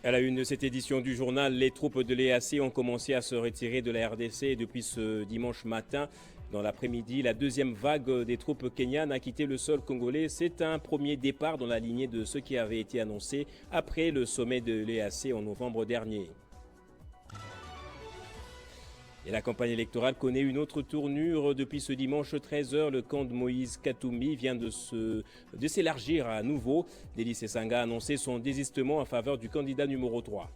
À la une de cette édition du journal, les troupes de l'EAC ont commencé à se retirer de la RDC depuis ce dimanche matin. Dans l'après-midi, la deuxième vague des troupes kenyanes a quitté le sol congolais. C'est un premier départ dans la lignée de ce qui avait été annoncé après le sommet de l'EAC en novembre dernier. Et la campagne électorale connaît une autre tournure. Depuis ce dimanche 13h, le camp de Moïse Katumbi vient de s'élargir à nouveau. Délice Essanga a annoncé son désistement en faveur du candidat numéro 3.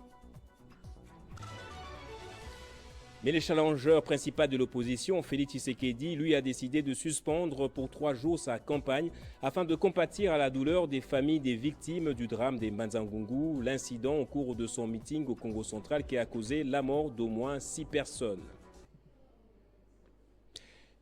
Mais le challenger principal de l'opposition, Félix Tshisekedi, lui a décidé de suspendre pour 3 jours sa campagne afin de compatir à la douleur des familles des victimes du drame des Manzangungu, l'incident au cours de son meeting au Congo central qui a causé la mort d'au moins 6 personnes.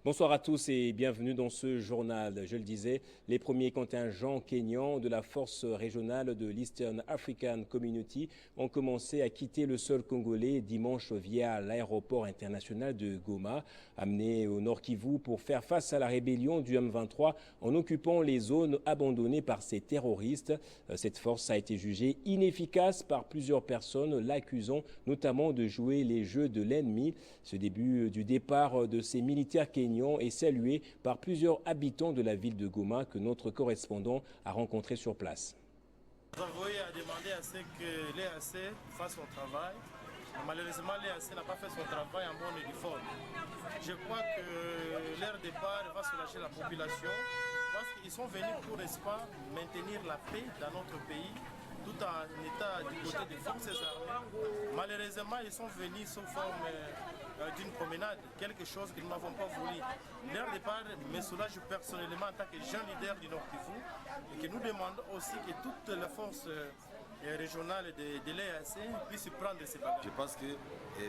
Bonsoir à tous et bienvenue dans ce journal. Je le disais, les premiers contingents kenyans de la force régionale de l'Eastern African Community ont commencé à quitter le sol congolais dimanche via l'aéroport international de Goma, amenés au Nord Kivu pour faire face à la rébellion du M23 en occupant les zones abandonnées par ces terroristes. Cette force a été jugée inefficace par plusieurs personnes, l'accusant notamment de jouer les jeux de l'ennemi. Ce début du départ de ces militaires kenyans est salué par plusieurs habitants de la ville de Goma que notre correspondant a rencontré sur place. Nous avons demandé à ce que l'EAC fasse son travail. Malheureusement, l'EAC n'a pas fait son travail en bonne et due forme. Je crois que leur départ va soulager la population parce qu'ils sont venus pour, n'est-ce pas, maintenir la paix dans notre pays tout en état du côté des forces armées. Malheureusement, ils sont venus sous forme d'une promenade, quelque chose que nous n'avons pas voulu. Leur départ me soulage personnellement en tant que jeune leader du Nord Kivu et que nous demandons aussi que toutes les forces régionales de l'EAC puissent prendre ces bagages. Je pense que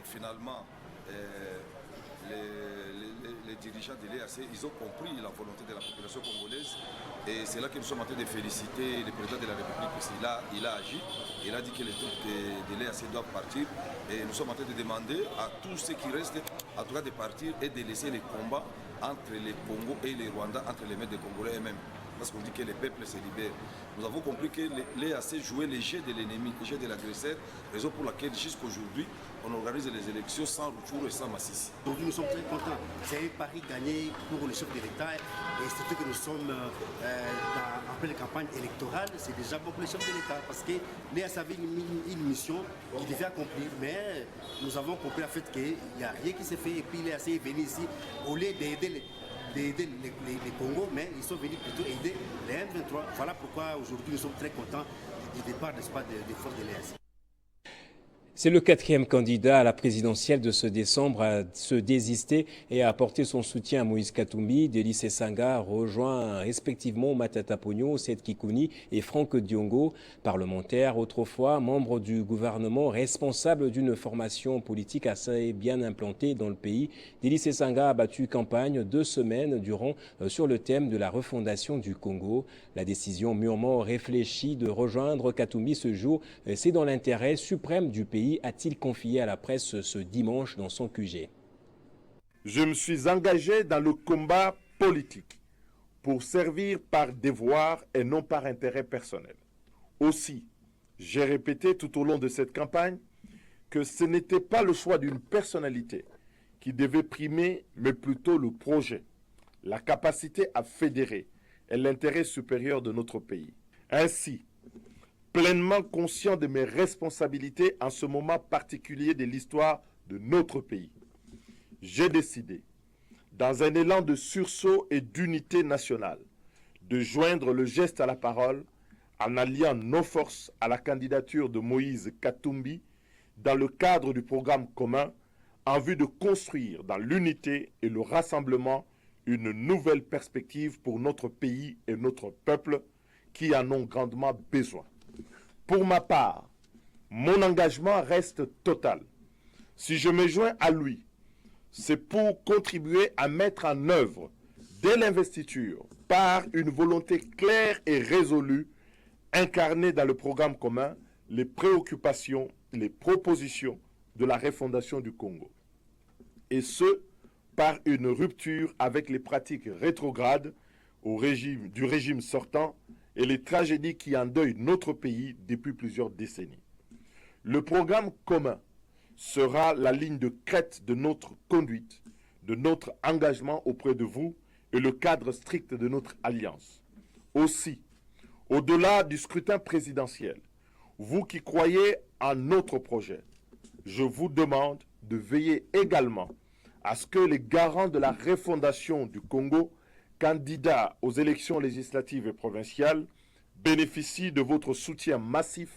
finalement, les dirigeants de l'EAC, ils ont compris la volonté de la population congolaise et c'est là que nous sommes en train de féliciter le président de la République parce qu'il a agi, il a dit que les troupes de l'EAC doivent partir et nous sommes en train de demander à tous ceux qui restent en tout cas de partir et de laisser les combats entre les Congo et les Rwandais, entre les mains des Congolais eux-mêmes. Parce qu'on dit que les peuples se libèrent. Nous avons compris que l'EAC jouait les jeux de l'ennemi, les jeux de l'agresseur, raison pour laquelle jusqu'aujourd'hui, on organise les élections sans retour et sans massissi. Aujourd'hui, nous sommes très contents. C'est un pari gagné pour le chef de l'État et surtout que nous sommes en pleine campagne électorale. C'est déjà bon pour le chef de l'État parce que l'EAC avait une mission qui devait accomplir, mais nous avons compris en fait qu'il n'y a rien qui s'est fait et puis l'EAC est venu ici au lieu d'aider les Congos, mais ils sont venus plutôt aider les M23. Voilà pourquoi aujourd'hui nous sommes très contents du départ, n'est-ce pas, des forces de l'EAC. C'est le 4e candidat à la présidentielle de ce décembre à se désister et à apporter son soutien à Moïse Katumbi. Délice Essanga rejoint respectivement Matata Ponyo, Seth Kikouni et Franck Diongo, parlementaires autrefois membres du gouvernement, responsable d'une formation politique assez bien implantée dans le pays. Délice Essanga a battu campagne 2 semaines durant sur le thème de la refondation du Congo. La décision mûrement réfléchie de rejoindre Katumbi ce jour, c'est dans l'intérêt suprême du pays, a-t-il confié à la presse ce dimanche dans son QG. Je me suis engagé dans le combat politique pour servir par devoir et non par intérêt personnel. Aussi, j'ai répété tout au long de cette campagne que ce n'était pas le choix d'une personnalité qui devait primer, mais plutôt le projet, la capacité à fédérer et l'intérêt supérieur de notre pays. Ainsi, pleinement conscient de mes responsabilités en ce moment particulier de l'histoire de notre pays, j'ai décidé, dans un élan de sursaut et d'unité nationale, de joindre le geste à la parole en alliant nos forces à la candidature de Moïse Katumbi dans le cadre du programme commun en vue de construire dans l'unité et le rassemblement une nouvelle perspective pour notre pays et notre peuple qui en ont grandement besoin. Pour ma part, mon engagement reste total. Si je me joins à lui, c'est pour contribuer à mettre en œuvre, dès l'investiture, par une volonté claire et résolue, incarnée dans le programme commun, les préoccupations, les propositions de la refondation du Congo. Et ce, par une rupture avec les pratiques rétrogrades du régime sortant et les tragédies qui endeuillent notre pays depuis plusieurs décennies. Le programme commun sera la ligne de crête de notre conduite, de notre engagement auprès de vous et le cadre strict de notre alliance. Aussi, au-delà du scrutin présidentiel, vous qui croyez en notre projet, je vous demande de veiller également à ce que les garants de la refondation du Congo, candidats aux élections législatives et provinciales, bénéficient de votre soutien massif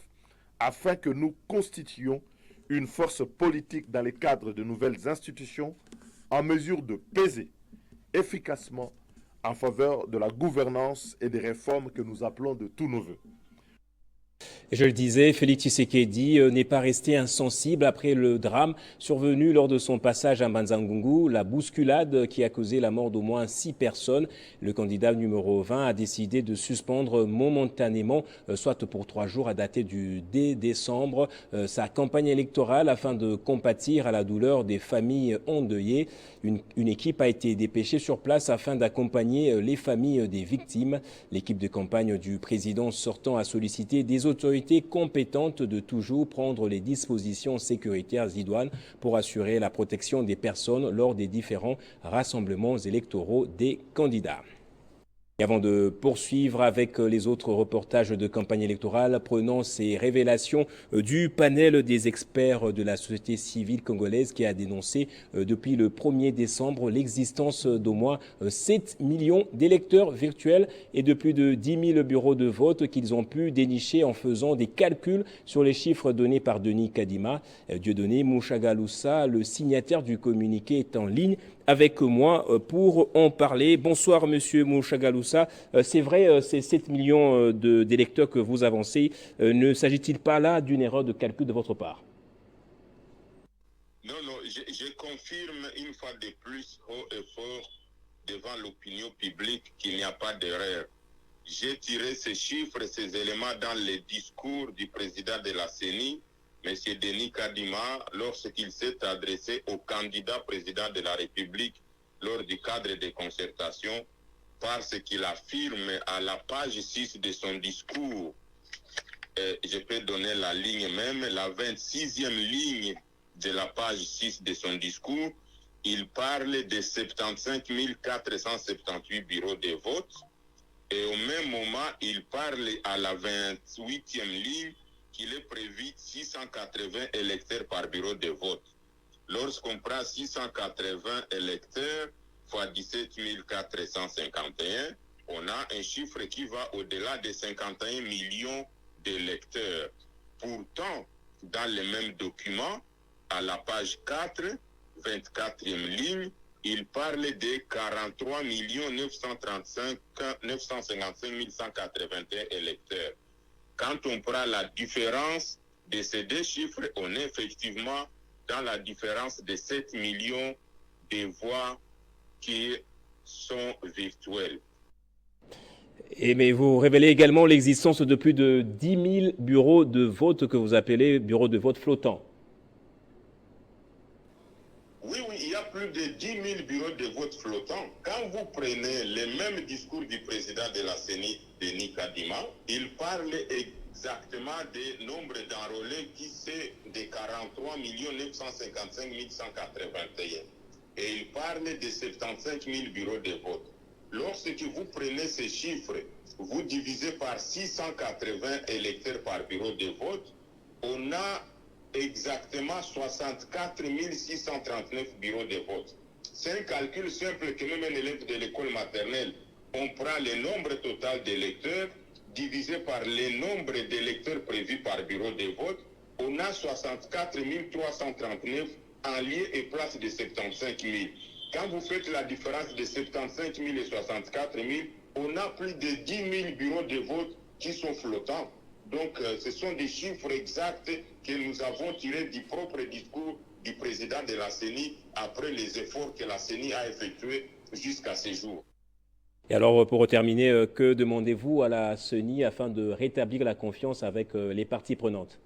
afin que nous constituions une force politique dans le cadre de nouvelles institutions en mesure de peser efficacement en faveur de la gouvernance et des réformes que nous appelons de tous nos vœux. Je le disais, Félix Tshisekedi n'est pas resté insensible après le drame survenu lors de son passage à Mbanza-Ngungu, la bousculade qui a causé la mort d'au moins 6 personnes. Le candidat numéro 20 a décidé de suspendre momentanément, soit pour 3 jours à dater du 10 décembre, sa campagne électorale afin de compatir à la douleur des familles endeuillées. Une équipe a été dépêchée sur place afin d'accompagner les familles des victimes. L'équipe de campagne du président sortant a sollicité des autorités compétentes de toujours prendre les dispositions sécuritaires idoines pour assurer la protection des personnes lors des différents rassemblements électoraux des candidats. Et avant de poursuivre avec les autres reportages de campagne électorale, prenons ces révélations du panel des experts de la société civile congolaise qui a dénoncé depuis le 1er décembre l'existence d'au moins 7 millions d'électeurs virtuels et de plus de 10 000 bureaux de vote qu'ils ont pu dénicher en faisant des calculs sur les chiffres donnés par Denis Kadima. Dieudonné Mushagalusa, le signataire du communiqué, est en ligne avec moi pour en parler. Bonsoir, monsieur Mushagalusa. C'est vrai, ces 7 millions d'électeurs que vous avancez, ne s'agit-il pas là d'une erreur de calcul de votre part? Non, je confirme une fois de plus haut et fort devant l'opinion publique qu'il n'y a pas d'erreur. J'ai tiré ces chiffres, ces éléments dans les discours du président de la CENI, M. Denis Kadima, lorsqu'il s'est adressé au candidat président de la République lors du cadre de concertation, parce qu'il affirme à la page 6 de son discours, je peux donner la ligne même, la 26e ligne de la page 6 de son discours, il parle de 75 478 bureaux de vote, et au même moment, il parle à la 28e ligne qu'il est prévu 680 électeurs par bureau de vote. Lorsqu'on prend 680 électeurs fois 17 451, on a un chiffre qui va au-delà de 51 millions d'électeurs. Pourtant, dans le même document, à la page 4, 24e ligne, il parle de 43 955 181 électeurs. Quand on prend la différence de ces deux chiffres, on est effectivement dans la différence de 7 millions de voix qui sont virtuelles. Mais vous révélez également l'existence de plus de 10 000 bureaux de vote que vous appelez bureaux de vote flottants. Oui, il y a plus de 10 000 bureaux de vote flottants. Quand vous prenez le même discours du président de la CENI, Denis Kadima, il parle exactement des nombres d'enrôlés qui c'est de 43 955 181. Et il parle de 75 000 bureaux de vote. Lorsque vous prenez ces chiffres, vous divisez par 680 électeurs par bureau de vote, on a exactement 64 639 bureaux de vote. C'est un calcul simple que même un élève de l'école maternelle, on prend le nombre total d'électeurs divisé par le nombre d'électeurs prévus par bureau de vote, on a 64 339 en lieu et place de 75 000. Quand vous faites la différence de 75 000 et 64 000, on a plus de 10 000 bureaux de vote qui sont flottants. Donc, ce sont des chiffres exacts que nous avons tirés du propre discours du président de la CENI après les efforts que la CENI a effectués jusqu'à ce jour. Et alors, pour terminer, que demandez-vous à la CENI afin de rétablir la confiance avec les parties prenantes?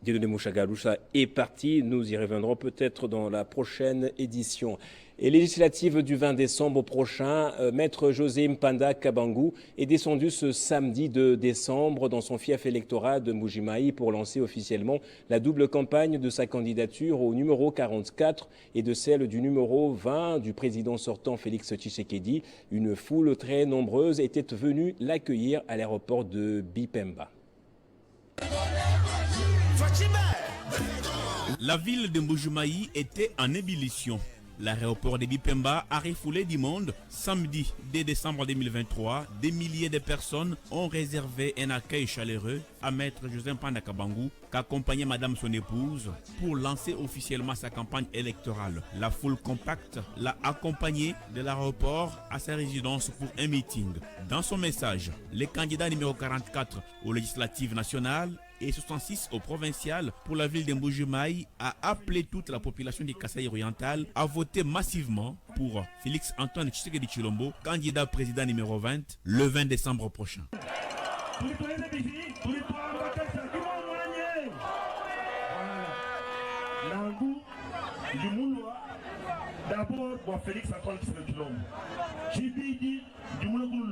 Dieudonné Mouchagaloucha est parti. Nous y reviendrons peut-être dans la prochaine édition. Et législative du 20 décembre prochain, Maître José Mpanda Kabangou est descendu ce samedi 2 décembre dans son fief électoral de Mbuji-Mayi pour lancer officiellement la double campagne de sa candidature au numéro 44 et de celle du numéro 20 du président sortant Félix Tshisekedi. Une foule très nombreuse était venue l'accueillir à l'aéroport de Bipemba. La ville de Mbuji-Mayi était en ébullition. L'aéroport de Bipemba a refoulé du monde. Samedi 2 décembre 2023, des milliers de personnes ont réservé un accueil chaleureux à Maître José Mpanda Kabangou, qu'accompagnait Madame son épouse, pour lancer officiellement sa campagne électorale. La foule compacte l'a accompagné de l'aéroport à sa résidence pour un meeting. Dans son message, le candidat numéro 44 aux législatives nationales et 66 au provincial pour la ville de Mbuji-Mayi a appelé toute la population du Kasaï oriental à voter massivement pour Félix Antoine Tshisekedi Tshilombo, candidat président numéro 20, le 20 décembre prochain. D'abord, pour Félix Antoine Tshisekedi Tshilombo.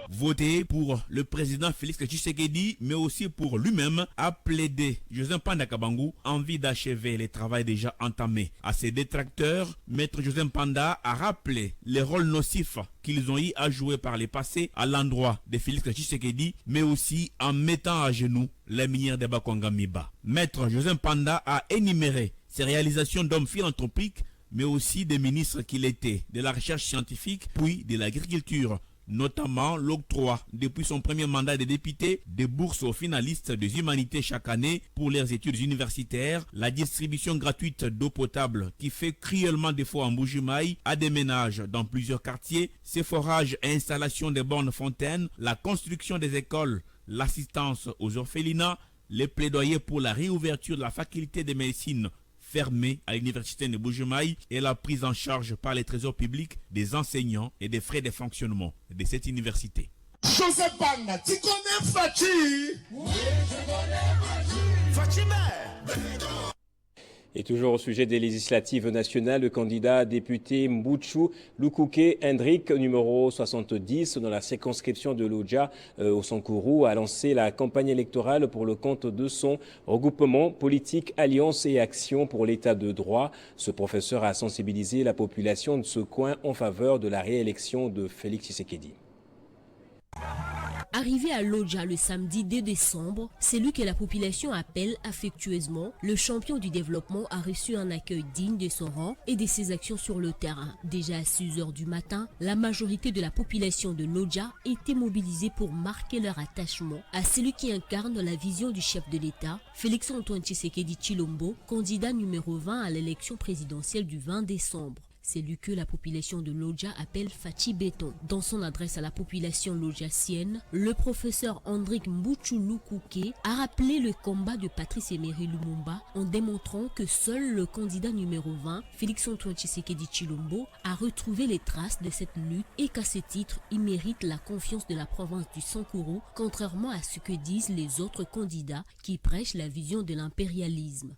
Voter pour le président Félix Tshisekedi, mais aussi pour lui-même, a plaidé José Mpanda Kabangou, envie d'achever les travaux déjà entamés. À ses détracteurs, Maître José Mpanda a rappelé les rôles nocifs qu'ils ont eu à jouer par le passé à l'endroit de Félix Tshisekedi, mais aussi en mettant à genoux les minières de Bakonga Miba. Maître José Mpanda a énuméré ses réalisations d'hommes philanthropiques, mais aussi des ministres qu'il était, de la recherche scientifique, puis de l'agriculture, notamment l'octroi, depuis son premier mandat de député, des bourses aux finalistes des humanités chaque année pour leurs études universitaires, la distribution gratuite d'eau potable qui fait cruellement défaut en Mbuji-Mayi à des ménages dans plusieurs quartiers, ces forages et installations de bornes fontaines, la construction des écoles, l'assistance aux orphelinats, les plaidoyers pour la réouverture de la faculté de médecine fermée à l'université de Mbuji-Mayi et la prise en charge par les trésors publics des enseignants et des frais de fonctionnement de cette université. José Mpanda, tu connais Fachi? Oui, je connais Fachi. Et toujours au sujet des législatives nationales, le candidat député Mbuchu Lukuke Hendrik, numéro 70, dans la circonscription de Lodja au Sankourou, a lancé la campagne électorale pour le compte de son regroupement politique Alliance et Action pour l'État de droit. Ce professeur a sensibilisé la population de ce coin en faveur de la réélection de Félix Tshisekedi. Arrivé à Lodja le samedi 2 décembre, celui que la population appelle affectueusement le champion du développement a reçu un accueil digne de son rang et de ses actions sur le terrain. Déjà à 6 h du matin, la majorité de la population de Lodja était mobilisée pour marquer leur attachement à celui qui incarne la vision du chef de l'État, Félix Antoine Tshisekedi Tshilombo, candidat numéro 20 à l'élection présidentielle du 20 décembre. C'est lui que la population de Lodja appelle Fachi Béton. Dans son adresse à la population lodjasienne, le professeur Hendrik Mbuchu Lukuke a rappelé le combat de Patrice Emery Lumumba en démontrant que seul le candidat numéro 20, Félix Antoine Tshisekedi Tshilombo, a retrouvé les traces de cette lutte et qu'à ce titre, il mérite la confiance de la province du Sankourou, contrairement à ce que disent les autres candidats qui prêchent la vision de l'impérialisme.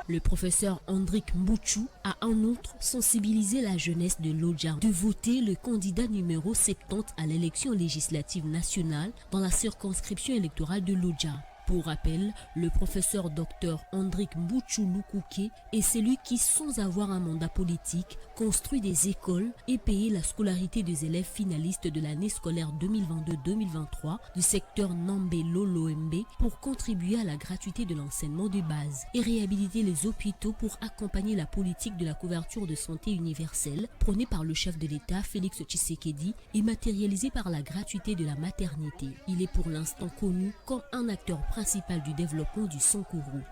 Le professeur Hendrik Mbuchu a en outre sensibilisé la jeunesse de Lodja de voter le candidat numéro 70 à l'élection législative nationale dans la circonscription électorale de Lodja. Pour rappel, le professeur Dr Hendrik Mbuchu Lukuke est celui qui, sans avoir un mandat politique, construit des écoles et payé la scolarité des élèves finalistes de l'année scolaire 2022-2023 du secteur Nambe-Lolo-Mbe pour contribuer à la gratuité de l'enseignement de base et réhabiliter les hôpitaux pour accompagner la politique de la couverture de santé universelle prônée par le chef de l'État Félix Tshisekedi et matérialisée par la gratuité de la maternité. Il est pour l'instant connu comme un acteur principal du développement du Sankourou.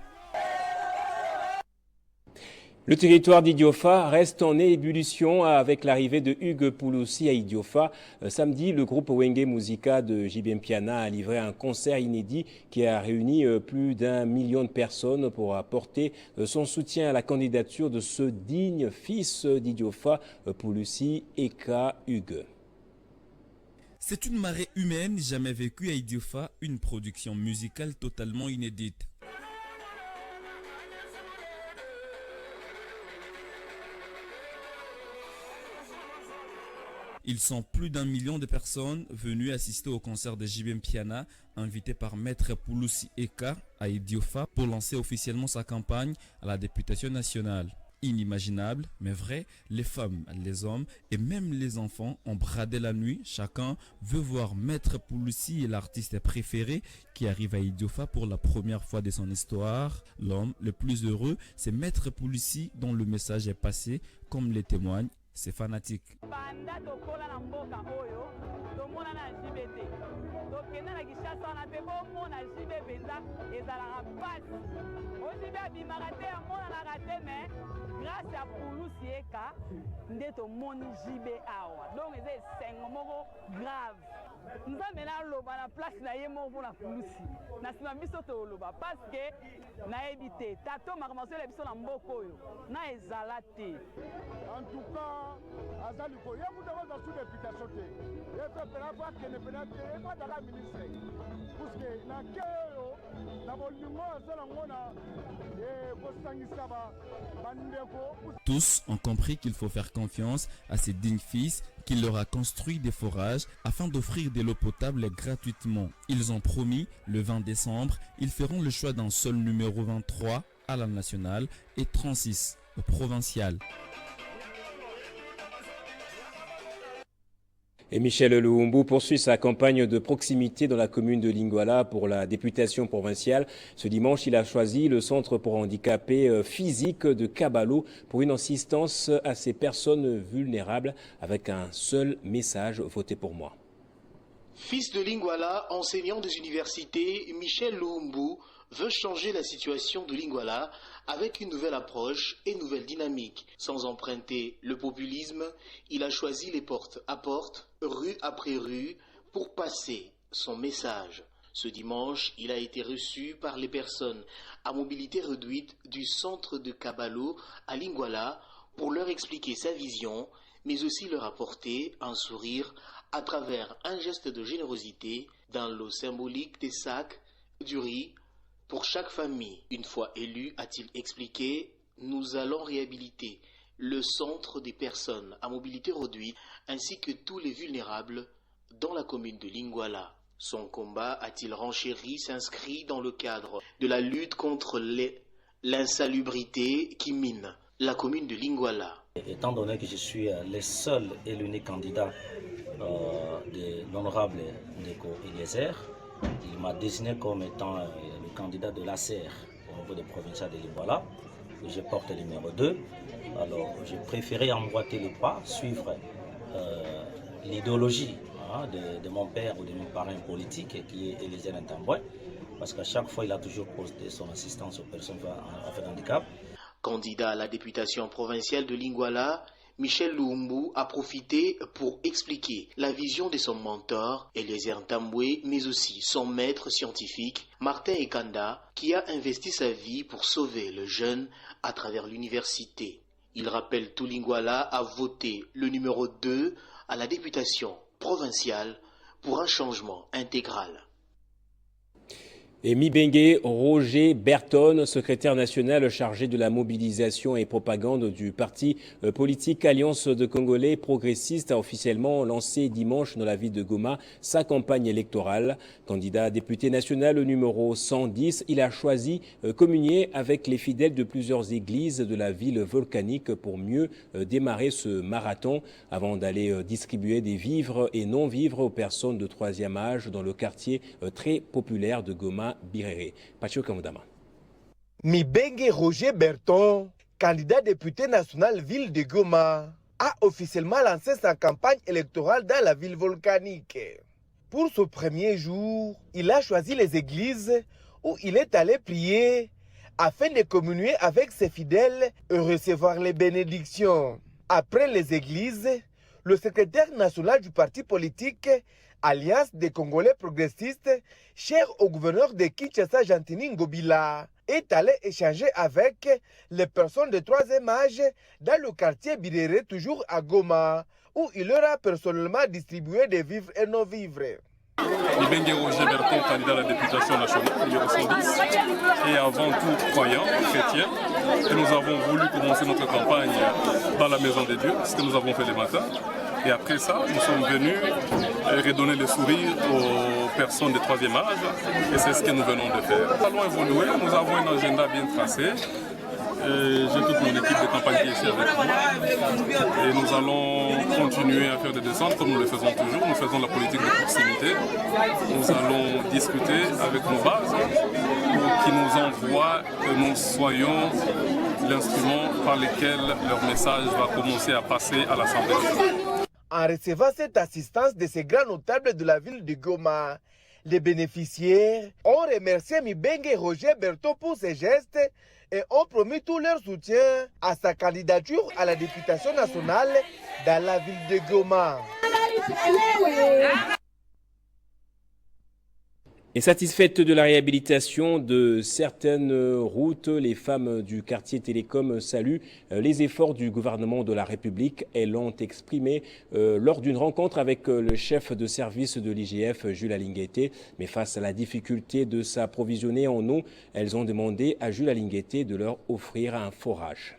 Le territoire d'Idiofa reste en ébullition avec l'arrivée de Hugues Pouloussi à Idiofa. Samedi, le groupe Wenge Musica de JB Mpiana a livré un concert inédit qui a réuni plus d'1 million de personnes pour apporter son soutien à la candidature de ce digne fils d'Idiofa, Pouloussi Eka Hugues. C'est une marée humaine jamais vécue à Idiofa, une production musicale totalement inédite. Ils sont plus d'1 million de personnes venues assister au concert de JB Mpiana, invité par Maître Pouloussi Eka à Idiofa pour lancer officiellement sa campagne à la députation nationale. Inimaginable, mais vrai, les femmes, les hommes et même les enfants ont bradé la nuit. Chacun veut voir Maître Pouloussi et l'artiste préféré qui arrive à Idiofa pour la première fois de son histoire. L'homme le plus heureux, c'est Maître Pouloussi dont le message est passé, comme le témoignent ses fanatiques. Grâce à Pouloussi Eka, nous avons JB Awa. Donc, c'est un moment grave. Nous avons la place pour la Pouloussi. Nous avons la parce que nous avons évité. Tato m'a commencé à l'épisode en Bokoyo. Nous avons zalaté. En tout cas, à Zaliko, il y a beaucoup de sous-députation. Il y a des gens qui ne peuvent pas dans la ministre. Parce que dans le tous ont compris qu'il faut faire confiance à ces dignes fils qu'il leur a construit des forages afin d'offrir de l'eau potable gratuitement. Ils ont promis, le 20 décembre, ils feront le choix d'un seul numéro 23 à la nationale et 36 au provincial. Et Michel Luumbu poursuit sa campagne de proximité dans la commune de Lingwala pour la députation provinciale. Ce dimanche, il a choisi le centre pour handicapés physiques de Kabalo pour une assistance à ces personnes vulnérables avec un seul message: votez pour moi. Fils de Lingwala, enseignant des universités, Michel Luumbu veut changer la situation de Lingwala avec une nouvelle approche et une nouvelle dynamique. Sans emprunter le populisme, il a choisi les porte à porte, rue après rue, pour passer son message. Ce dimanche, il a été reçu par les personnes à mobilité réduite du centre de Kabalo à Lingwala pour leur expliquer sa vision, mais aussi leur apporter un sourire à travers un geste de générosité dans l'eau symbolique des sacs, du riz, pour chaque famille. Une fois élu, a-t-il expliqué, nous allons réhabiliter le centre des personnes à mobilité réduite ainsi que tous les vulnérables dans la commune de Lingwala. Son combat, a-t-il renchéri, s'inscrit dans le cadre de la lutte contre l'insalubrité qui mine la commune de Lingwala. Étant donné que je suis le seul et l'unique candidat de l'honorable Ndeko Eliezer, il m'a désigné comme étant le candidat de l'ACR au niveau des provinciales de Lingwala. Je porte le numéro 2. Alors, j'ai préféré emboîter le pas, suivre l'idéologie de mon père ou de mon parrain politique qui est Eliezer Ntambwe, parce qu'à chaque fois, il a toujours posté son assistance aux personnes en fait handicap. Candidat à la députation provinciale de Lingwala, Michel Luumbu a profité pour expliquer la vision de son mentor, Eliezer Ntambwe, mais aussi son maître scientifique, Martin Ekanda, qui a investi sa vie pour sauver le jeune à travers l'université. Il rappelle tout Lingwala à voter le numéro 2 à la députation provinciale pour un changement intégral. Et Mibenge Roger Berton, secrétaire national chargé de la mobilisation et propagande du parti politique Alliance de Congolais progressistes, a officiellement lancé dimanche dans la ville de Goma sa campagne électorale. Candidat à député national au numéro 110, il a choisi communier avec les fidèles de plusieurs églises de la ville volcanique pour mieux démarrer ce marathon avant d'aller distribuer des vivres et non-vivres aux personnes de troisième âge dans le quartier très populaire de Goma. Birere. Pacho Kamudama. Mibenge Roger Berton, candidat député national ville de Goma, a officiellement lancé sa campagne électorale dans la ville volcanique. Pour ce premier jour, il a choisi les églises où il est allé prier afin de communier avec ses fidèles et recevoir les bénédictions. Après les églises, le secrétaire national du parti politique Alliance des Congolais progressistes, cher au gouverneur de Kinshasa, Gentini Ngobila, est allé échanger avec les personnes de troisième âge dans le quartier Birere, toujours à Goma, où il leur a personnellement distribué des vivres et non-vivres. Mibengue Roger Berton, candidat à la députation nationale, numéro 110, et avant tout croyant, chrétien. Et nous avons voulu commencer notre campagne dans la maison de Dieu, ce que nous avons fait le matin. Et après ça, nous sommes venus redonner le sourire aux personnes de troisième âge, et c'est ce que nous venons de faire. Nous allons évoluer, nous avons un agenda bien tracé. J'ai toute mon équipe de campagne qui est ici avec moi. Et nous allons continuer à faire des descentes comme nous le faisons toujours. Nous faisons la politique de proximité. Nous allons discuter avec nos bases pour qu'ils nous envoient que nous soyons l'instrument par lequel leur message va commencer à passer à l'Assemblée nationale. En recevant cette assistance de ces grands notables de la ville de Goma, les bénéficiaires ont remercié Mibengue Roger Berton pour ses gestes et ont promis tout leur soutien à sa candidature à la députation nationale dans la ville de Goma. Et satisfaites de la réhabilitation de certaines routes, les femmes du quartier Télécom saluent les efforts du gouvernement de la République. Elles l'ont exprimé lors d'une rencontre avec le chef de service de l'IGF, Jules Alinguete. Mais face à la difficulté de s'approvisionner en eau, elles ont demandé à Jules Alinguete de leur offrir un forage.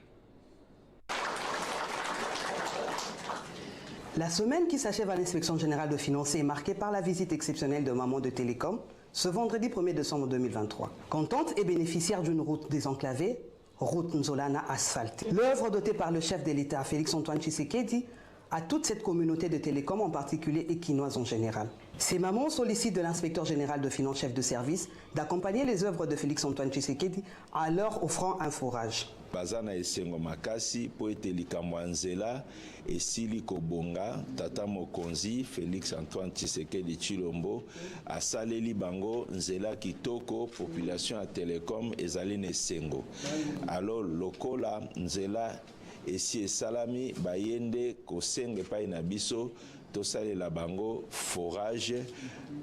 La semaine qui s'achève à l'Inspection générale de finances est marquée par la visite exceptionnelle de maman de Télécom ce vendredi 1er décembre 2023. Contente et bénéficiaire d'une route désenclavée, route Nzolana asphaltée. L'œuvre dotée par le chef de l'État, Félix-Antoine Tshisekedi, à toute cette communauté de Télécom, en particulier équinoise en général. Ces mamans sollicitent de l'inspecteur général de finances, chef de service, d'accompagner les œuvres de Félix-Antoine Tshisekedi en leur offrant un forage. Bazana esengo makasi po ete likambo ya nzela esili kobonga tata mokonzi Félix Antoine Tshisekedi Tshilombo asaleli bango nzela kitoko population ya Télécom ezali na esengo. Alors lokola nzela esi esalami bayende kosenga epai na biso tosalela bango forage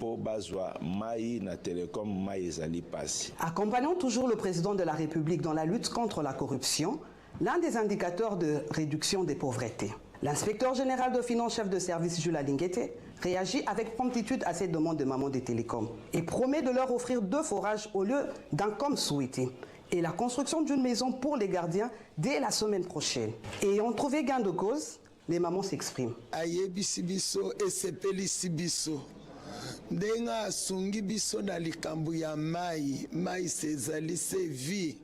po bazwa mai na Télécom mai ezali pasi. Accompagnons toujours le président de la République dans la lutte contre la corruption, l'un des indicateurs de réduction des pauvretés. L'inspecteur général de finances, chef de service Jules Alinguete, réagit avec promptitude à ces demandes de maman des Télécoms et promet de leur offrir 2 forages au lieu d'un comme souhaité et la construction d'une maison pour les gardiens dès la semaine prochaine. Ayant trouvé gain de cause, les mamans s'expriment. Ayebisi biso esepelisi biso ndenga asungi biso na likambo ya mai sezali se vie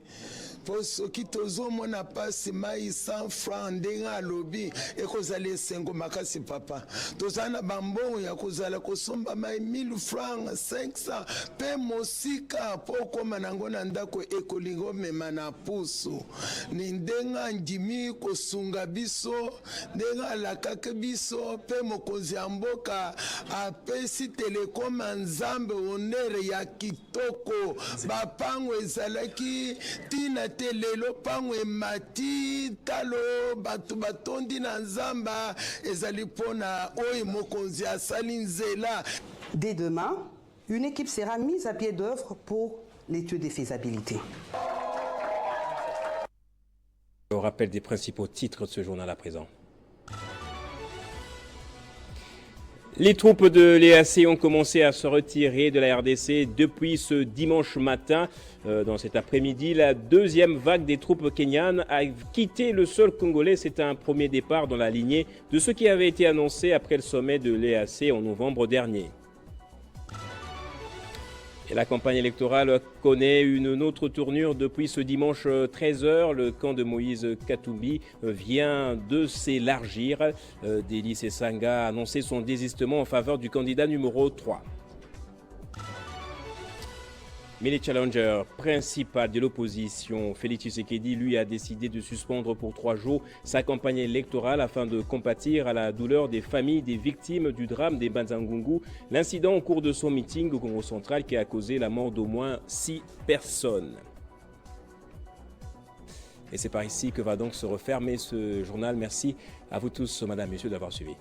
po soki tozomona pasi mai 100 francs ndenga alobi ekozala esengo makasi papa tozala na bambongo ya kozala kosomba mai 1000 francs 500 pe mosika po okoma nango na ndako ekolingo mema na pusu ni ndenga ndimi kosunga biso ndenga alakaki biso pe mokonzi ya mboka apesi Télécom nzambe honere ya kitoko bapango ezalaki tina te lelo pango emati talo batu batondi na nzamba ezali pona oyo mokonzi asali nzela. Dès demain, une équipe sera mise à pied d'œuvre pour l'étude des faisabilités. On rappelle des principaux titres de ce journal à présent. Les troupes de l'EAC ont commencé à se retirer de la RDC depuis ce dimanche matin. Dans cet après-midi, la deuxième vague des troupes kenyanes a quitté le sol congolais. C'est un premier départ dans la lignée de ce qui avait été annoncé après le sommet de l'EAC en novembre dernier. Et la campagne électorale connaît une autre tournure depuis ce dimanche 13h. Le camp de Moïse Katumbi vient de s'élargir. Delis Esanga a annoncé son désistement en faveur du candidat numéro 3. Mais le challenger principal de l'opposition, Félix Tshisekedi, lui a décidé de suspendre pour 3 jours sa campagne électorale afin de compatir à la douleur des familles des victimes du drame des Banzangungu, l'incident au cours de son meeting au Congo central qui a causé la mort d'au moins 6 personnes. Et c'est par ici que va donc se refermer ce journal. Merci à vous tous, madame, messieurs, d'avoir suivi.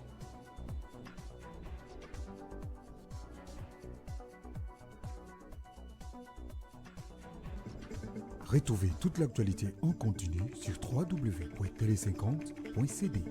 Retrouvez toute l'actualité en continu sur www.tele50.cd.